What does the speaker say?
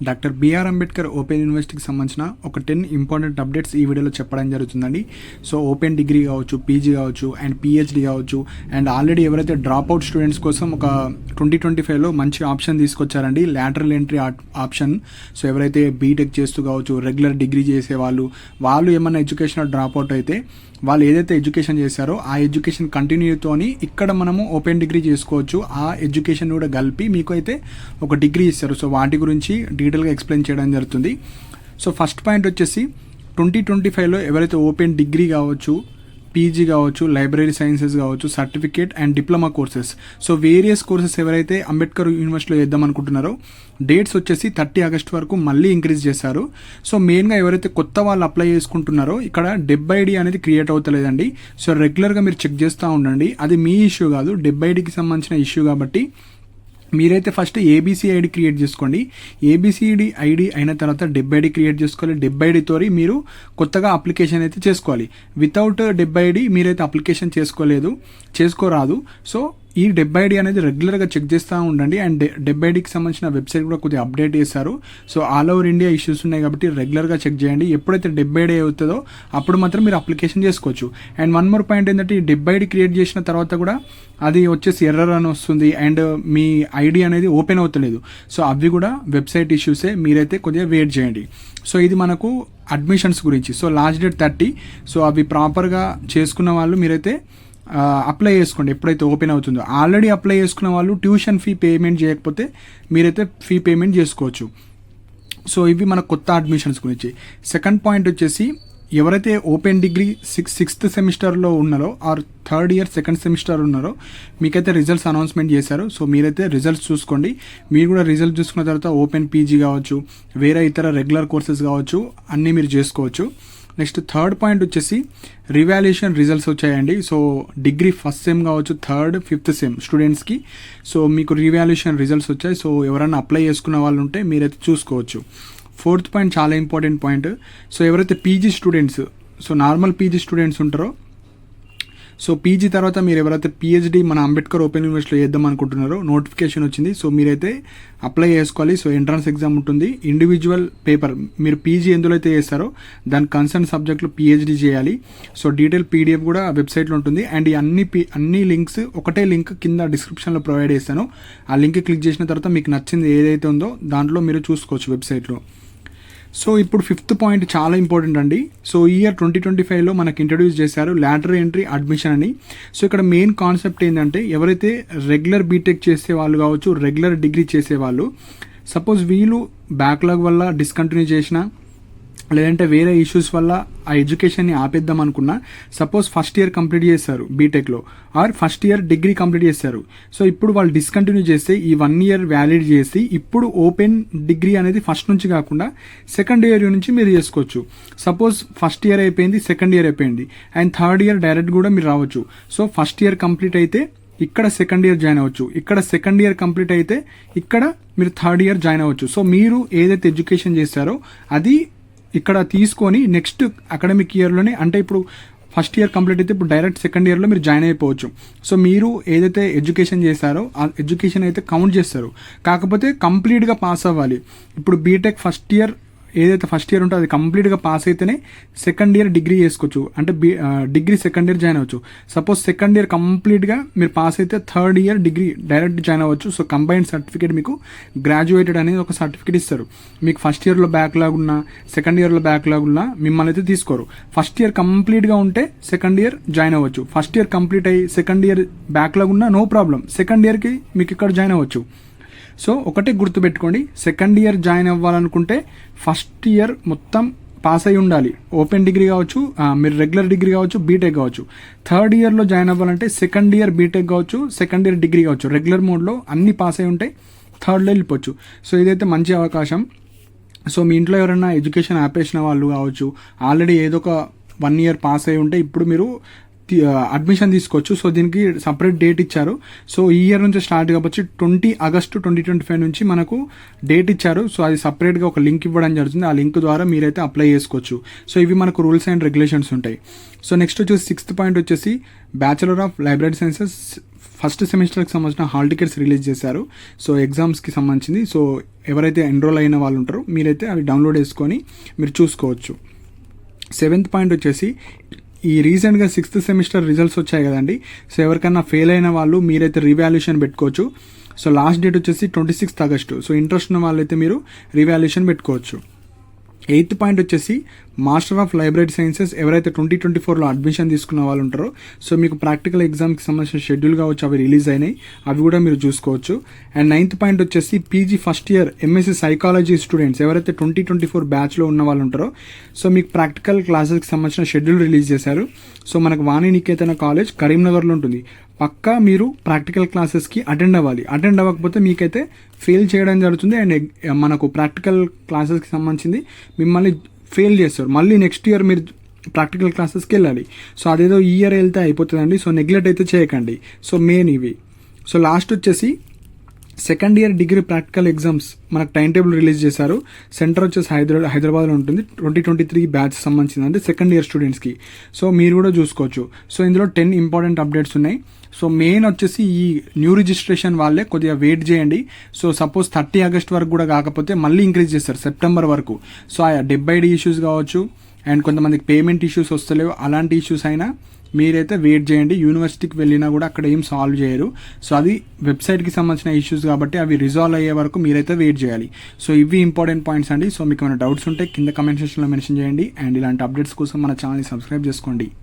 Doctor BR Ambedkar open యూనివర్సిటీకి సంబంధించిన ఒక 10 ఇంపార్టెంట్ అప్డేట్స్ ఈ వీడియోలో చెప్పడం జరుగుతుందండి. సో ఓపెన్ డిగ్రీ కావచ్చు, పీజీ కావచ్చు అండ్ పిహెచ్డి కావచ్చు అండ్ ఆల్రెడీ ఎవరైతే డ్రాప్ అవుట్ స్టూడెంట్స్ కోసం ఒక 2025లో మంచి ఆప్షన్ తీసుకొచ్చారండి, లాటరల్ ఎంట్రీ ఆప్షన్. సో ఎవరైతే బీటెక్ చేస్తూ కావచ్చు, రెగ్యులర్ డిగ్రీ చేసే వాళ్ళు ఏమన్నా ఎడ్యుకేషన్ డ్రాప్ అవుట్ అయితే వాళ్ళు ఏదైతే ఎడ్యుకేషన్ చేశారో ఆ ఎడ్యుకేషన్ కంటిన్యూతోని ఇక్కడ మనము ఓపెన్ డిగ్రీ చేసుకోవచ్చు. ఆ ఎడ్యుకేషన్ కూడా కలిపి మీకు అయితే ఒక డిగ్రీ ఇస్తారు. సో వాటి గురించి డీటెయిల్గా ఎక్స్ప్లెయిన్ చేయడం జరుగుతుంది. సో ఫస్ట్ పాయింట్ వచ్చేసి 2025లో ఎవరైతే ఓపెన్ డిగ్రీ కావచ్చు, పీజీ కావచ్చు, లైబ్రరీ సైన్సెస్ కావచ్చు, certificate and diploma courses, so various courses ఎవరైతే అంబేద్కర్ యూనివర్సిటీలో చేద్దాం అనుకుంటున్నారో డేట్స్ వచ్చేసి 30 ఆగస్ట్ వరకు మళ్ళీ ఇంక్రీజ్ చేశారు. సో మెయిన్గా ఎవరైతే కొత్త వాళ్ళు అప్లై చేసుకుంటున్నారో ఇక్కడ డెబ్ ఐడి అనేది క్రియేట్ అవుతలేదండి. సో రెగ్యులర్గా మీరు చెక్ చేస్తూ ఉండండి, అది మీ ఇష్యూ కాదు, డెబ్ ఐడికి సంబంధించిన ఇష్యూ. కాబట్టి మీరైతే ఫస్ట్ ఏబీసీ ఐడి క్రియేట్ చేసుకోండి. ఏబీసీడి ఐడి అయిన తర్వాత డెబ్ ఐడి క్రియేట్ చేసుకోవాలి. డెబ్ ఐడితో మీరు కొత్తగా అప్లికేషన్ అయితే చేసుకోవాలి. వితౌట్ డెబ్ ఐడి మీరైతే అప్లికేషన్ చేసుకోరాదు. సో ఈ డెబ్ ఐడి అనేది రెగ్యులర్గా చెక్ చేస్తూ ఉండండి. అండ్ డెబ్ ఐడికి సంబంధించిన వెబ్సైట్ కూడా కొద్దిగా అప్డేట్ చేశారు. So all over India issues ఉన్నాయి కాబట్టి రెగ్యులర్గా చెక్ చేయండి. ఎప్పుడైతే డెబ్ ఐడి అవుతుందో అప్పుడు మాత్రం మీరు అప్లికేషన్ చేసుకోవచ్చు. అండ్ వన్ మోర్ పాయింట్ ఏంటంటే ఈ డెబ్ ఐడి క్రియేట్ చేసిన తర్వాత కూడా అది వచ్చేసి ఎర్రర్ అని వస్తుంది అండ్ మీ ఐడి అనేది ఓపెన్ అవుతలేదు. సో అవి కూడా వెబ్సైట్ ఇష్యూసే, మీరైతే కొద్దిగా వెయిట్ చేయండి. సో ఇది మనకు అడ్మిషన్స్ గురించి. So last date 30. సో అవి ప్రాపర్గా చేసుకున్న వాళ్ళు మీరైతే అప్లై చేసుకోండి ఎప్పుడైతే ఓపెన్ అవుతుందో. ఆల్రెడీ అప్లై చేసుకున్న వాళ్ళు ట్యూషన్ ఫీ పేమెంట్ చేయకపోతే మీరైతే ఫీ పేమెంట్ చేసుకోవచ్చు. సో ఇవి మన కొత్త అడ్మిషన్స్ గురించి. సెకండ్ పాయింట్ వచ్చేసి ఎవరైతే ఓపెన్ డిగ్రీ సిక్స్త్ సెమిస్టర్లో ఉన్నారో or third year second semester ఉన్నారో మీకైతే రిజల్ట్స్ అనౌన్స్మెంట్ చేశారు. సో మీరైతే రిజల్ట్స్ చూసుకోండి. మీరు కూడా రిజల్ట్ చూసుకున్న తర్వాత ఓపెన్ పీజీ కావచ్చు, వేరే ఇతర రెగ్యులర్ కోర్సెస్ కావచ్చు, అన్నీ మీరు చేసుకోవచ్చు. నెక్స్ట్ థర్డ్ పాయింట్ వచ్చేసి రివాల్యుయేషన్ రిజల్ట్స్ వచ్చాయండి. సో డిగ్రీ ఫస్ట్ సెమ్ కావచ్చు, థర్డ్ ఫిఫ్త్ సెమ్ స్టూడెంట్స్కి సో మీకు రివాల్యుయేషన్ రిజల్ట్స్ వచ్చాయి. సో ఎవరైనా అప్లై చేసుకున్న వాళ్ళు ఉంటే మీరైతే చూసుకోవచ్చు. ఫోర్త్ పాయింట్ చాలా ఇంపార్టెంట్ పాయింట్. సో ఎవరైతే PG students, so normal PG students ఉంటారో, సో పీజీ తర్వాత మీరు ఎవరైతే పిహెచ్డి మన అంబేద్కర్ ఓపెన్ యూనివర్సిటీలో చేద్దాం అనుకుంటున్నారో నోటిఫికేషన్ వచ్చింది. సో మీరైతే అప్లై చేసుకోవాలి. సో ఎంట్రన్స్ ఎగ్జామ్ ఉంటుంది, ఇండివిజువల్ పేపర్. మీరు పీజీ ఎందులో అయితే చేస్తారో దాని కన్సర్న్ సబ్జెక్ట్లో పిహెచ్డి చేయాలి. సో డీటెయిల్ పీడిఎఫ్ కూడా వెబ్సైట్లో ఉంటుంది. అండ్ ఈ అన్ని లింక్స్ ఒకటే లింక్ కింద డిస్క్రిప్షన్లో ప్రొవైడ్ చేస్తాను. ఆ లింక్ క్లిక్ చేసిన తర్వాత మీకు నచ్చింది ఏదైతే ఉందో దాంట్లో మీరు చూసుకోవచ్చు వెబ్సైట్లో. సో ఇప్పుడు ఫిఫ్త్ పాయింట్ చాలా ఇంపార్టెంట్ అండి. సో ఈ ఇయర్ 2025లో మనకు ఇంట్రడ్యూస్ చేశారు లాటరల్ ఎంట్రీ అడ్మిషన్ అని. సో ఇక్కడ మెయిన్ కాన్సెప్ట్ ఏంటంటే ఎవరైతే రెగ్యులర్ బీటెక్ చేసే వాళ్ళు కావచ్చు, రెగ్యులర్ డిగ్రీ చేసేవాళ్ళు, సపోజ్ వీళ్ళు బ్యాక్లాగ్ వల్ల డిస్కంటిన్యూ చేసినా లేదంటే వేరే ఇష్యూస్ వల్ల ఆ ఎడ్యుకేషన్ని ఆపేద్దాం అనుకున్నా, సపోజ్ ఫస్ట్ ఇయర్ కంప్లీట్ చేస్తారు బీటెక్లో or first year degree complete చేస్తారు. సో ఇప్పుడు వాళ్ళు డిస్కంటిన్యూ చేస్తే ఈ 1 ఇయర్ వ్యాలిడ్ చేసి ఇప్పుడు ఓపెన్ డిగ్రీ అనేది ఫస్ట్ నుంచి కాకుండా సెకండ్ ఇయర్ నుంచి మీరు చేసుకోవచ్చు. సపోజ్ ఫస్ట్ ఇయర్ అయిపోయింది, సెకండ్ ఇయర్ అయిపోయింది అండ్ థర్డ్ ఇయర్ డైరెక్ట్ కూడా మీరు రావచ్చు. సో ఫస్ట్ ఇయర్ కంప్లీట్ అయితే ఇక్కడ సెకండ్ ఇయర్ జాయిన్ అవ్వచ్చు, ఇక్కడ సెకండ్ ఇయర్ కంప్లీట్ అయితే ఇక్కడ మీరు థర్డ్ ఇయర్ జాయిన్ అవ్వచ్చు. సో మీరు ఏదైతే ఎడ్యుకేషన్ చేస్తారో అది ఇక్కడ తీసుకొని నెక్స్ట్ అకాడమిక్ ఇయర్లోనే, అంటే ఇప్పుడు ఫస్ట్ ఇయర్ కంప్లీట్ అయితే ఇప్పుడు డైరెక్ట్ సెకండ్ ఇయర్లో మీరు జాయిన్ అయిపోవచ్చు. సో మీరు ఏదైతే ఎడ్యుకేషన్ చేశారో ఆ ఎడ్యుకేషన్ అయితే కౌంట్ చేస్తారు, కాకపోతే కంప్లీట్గా పాస్ అవ్వాలి. ఇప్పుడు బీటెక్ ఫస్ట్ ఇయర్ ఏదైతే ఫస్ట్ ఇయర్ ఉంటుందో అది కంప్లీట్గా పాస్ అయితేనే సెకండ్ ఇయర్ డిగ్రీ చేసుకోవచ్చు, అంటే డిగ్రీ సెకండ్ ఇయర్ జాయిన్ అవ్వచ్చు. సపోజ్ సెకండ్ ఇయర్ కంప్లీట్గా మీరు పాస్ అయితే third year degree direct join అవ్వచ్చు. సో కంబైన్డ్ సర్టిఫికేట్, మీకు గ్రాడ్యుయేటెడ్ అనేది ఒక సర్టిఫికేట్ ఇస్తారు. మీకు ఫస్ట్ ఇయర్లో బ్యాక్లాగ్ ఉన్నా, సెకండ్ ఇయర్లో బ్యాక్లాగ్ ఉన్నా మిమ్మల్ని అయితే తీసుకోరు. ఫస్ట్ ఇయర్ కంప్లీట్గా ఉంటే సెకండ్ ఇయర్ జాయిన్ అవ్వచ్చు. ఫస్ట్ ఇయర్ కంప్లీట్ అయ్యి సెకండ్ ఇయర్ బ్యాక్లాగ్ ఉన్నా నో ప్రాబ్లం, సెకండ్ ఇయర్కి మీకు ఇక్కడ జాయిన్ అవ్వచ్చు. సో ఒకటే గుర్తుపెట్టుకోండి, సెకండ్ ఇయర్ జాయిన్ అవ్వాలనుకుంటే ఫస్ట్ ఇయర్ మొత్తం పాస్ అయి ఉండాలి. ఓపెన్ డిగ్రీ కావచ్చు, మీరు రెగ్యులర్ డిగ్రీ కావచ్చు, బీటెక్ కావచ్చు. థర్డ్ ఇయర్లో జాయిన్ అవ్వాలంటే సెకండ్ ఇయర్ బీటెక్ కావచ్చు, సెకండ్ ఇయర్ డిగ్రీ కావచ్చు, రెగ్యులర్ మోడ్లో అన్ని పాస్ అయి ఉంటాయి, థర్డ్లో వెళ్ళిపోవచ్చు. సో ఇదైతే మంచి అవకాశం. సో మీ ఇంట్లో ఎవరైనా ఎడ్యుకేషన్ ఆపేసిన వాళ్ళు కావచ్చు, ఆల్రెడీ ఏదో ఒక 1 ఇయర్ పాస్ అయి ఉంటే ఇప్పుడు మీరు అడ్మిషన్ తీసుకోవచ్చు. సో దీనికి సపరేట్ డేట్ ఇచ్చారు. సో ఈ ఇయర్ నుంచి స్టార్ట్ కాబట్టి 20 ఆగస్టు 2025 నుంచి మనకు డేట్ ఇచ్చారు. సో అది సపరేట్గా ఒక లింక్ ఇవ్వడం జరుగుతుంది. ఆ లింక్ ద్వారా మీరైతే అప్లై చేసుకోవచ్చు. సో ఇవి మనకు రూల్స్ అండ్ రెగ్యులేషన్స్ ఉంటాయి. సో నెక్స్ట్ వచ్చేసి 6th పాయింట్ వచ్చేసి bachelor of library sciences first సెమిస్టర్కి సంబంధించిన హాల్ టికెట్స్ రిలీజ్ చేశారు. సో ఎగ్జామ్స్కి సంబంధించింది. సో ఎవరైతే ఎన్రోల్ అయిన వాళ్ళు ఉంటారో మీరైతే అవి డౌన్లోడ్ చేసుకొని మీరు చూసుకోవచ్చు. 7th పాయింట్ వచ్చేసి ఈ రీసెంట్గా 6th సెమిస్టర్ రిజల్ట్స్ వచ్చాయి కదండి. సో ఎవరికైనా ఫెయిల్ అయిన వాళ్ళు మీరైతే రివాల్యూషన్ పెట్టుకోవచ్చు. సో లాస్ట్ డేట్ వచ్చేసి 26th ఆగస్టు. సో ఇంట్రెస్ట్ ఉన్న వాళ్ళైతే మీరు రివాల్యూషన్ పెట్టుకోవచ్చు. 8th పాయింట్ వచ్చేసి మాస్టర్ ఆఫ్ లైబ్రరీ సైన్సెస్ ఎవరైతే 2024లో అడ్మిషన్ తీసుకున్న వాళ్ళు ఉంటారో సో మీకు ప్రాక్టికల్ ఎగ్జామ్కి సంబంధించిన షెడ్యూల్ కావచ్చు, అవి రిలీజ్ అయినాయి, అవి కూడా మీరు చూసుకోవచ్చు. అండ్ 9th పాయింట్ వచ్చేసి PG first year MSc psychology students ఎవరైతే 2024 బ్యాచ్లో ఉన్న వాళ్ళు ఉంటారో సో మీకు ప్రాక్టికల్ క్లాసెస్కి సంబంధించిన షెడ్యూల్ రిలీజ్ చేశారు. సో మనకు వాణి నికేతన కాలేజ్ కరీంనగర్లో ఉంటుంది. పక్కా మీరు ప్రాక్టికల్ క్లాసెస్కి అటెండ్ అవ్వాలి. అటెండ్ అవ్వకపోతే మీకైతే ఫెయిల్ చేయడం జరుగుతుంది. అండ్ మనకు ప్రాక్టికల్ క్లాసెస్కి సంబంధించింది మిమ్మల్ని ఫెయిల్ చేస్తారు. మళ్ళీ నెక్స్ట్ ఇయర్ మీరు ప్రాక్టికల్ క్లాసెస్కి వెళ్ళాలి. సో అదేదో ఈ ఇయర్ వెళ్తే అయిపోతుందండి. సో నెగ్లెక్ట్ అయితే చేయకండి. సో మెయిన్ ఇవి. సో లాస్ట్ వచ్చేసి second year degree practical exams మనకు టైం టేబుల్ రిలీజ్ చేశారు. సెంటర్ వచ్చేసి హైదరాబాద్లో ఉంటుంది. 2023 బ్యాచ్ సంబంధించింది, అంటే సెకండ్ ఇయర్ స్టూడెంట్స్కి. సో మీరు కూడా చూసుకోవచ్చు. సో ఇందులో 10 ఇంపార్టెంట్ అప్డేట్స్ ఉన్నాయి. సో మెయిన్ వచ్చేసి ఈ న్యూ రిజిస్ట్రేషన్ వాళ్ళే కొద్దిగా వెయిట్ చేయండి. సో సపోజ్ 30 ఆగస్ట్ వరకు కూడా కాకపోతే మళ్ళీ ఇంక్రీజ్ చేస్తారు సెప్టెంబర్ వరకు. సో ఆ 70 ఇష్యూస్ కావచ్చు అండ్ కొంతమందికి పేమెంట్ ఇష్యూస్ వస్తలేవు, అలాంటి ఇష్యూస్ అయినా మీరైతే వెయిట్ చేయండి. యూనివర్సిటీకి వెళ్ళినా కూడా అక్కడ ఏం సాల్వ్ చేయరు. సో అది వెబ్సైట్కి సంబంధించిన ఇష్యూస్ కాబట్టి అవి రిజాల్వ్ అయ్యే వరకు మీరైతే వెయిట్ చేయాలి. సో ఇవి ఇంపార్టెంట్ పాయింట్స్ అండి. సో మీకు ఏమైనా డౌట్స్ ఉంటే కింద కమెంట్ సెక్షన్లో మెన్షన్ చేయండి. అండ్ ఇలాంటి అప్డేట్స్ కోసం మన ఛానల్ని సబ్స్క్రైబ్ చేసుకోండి.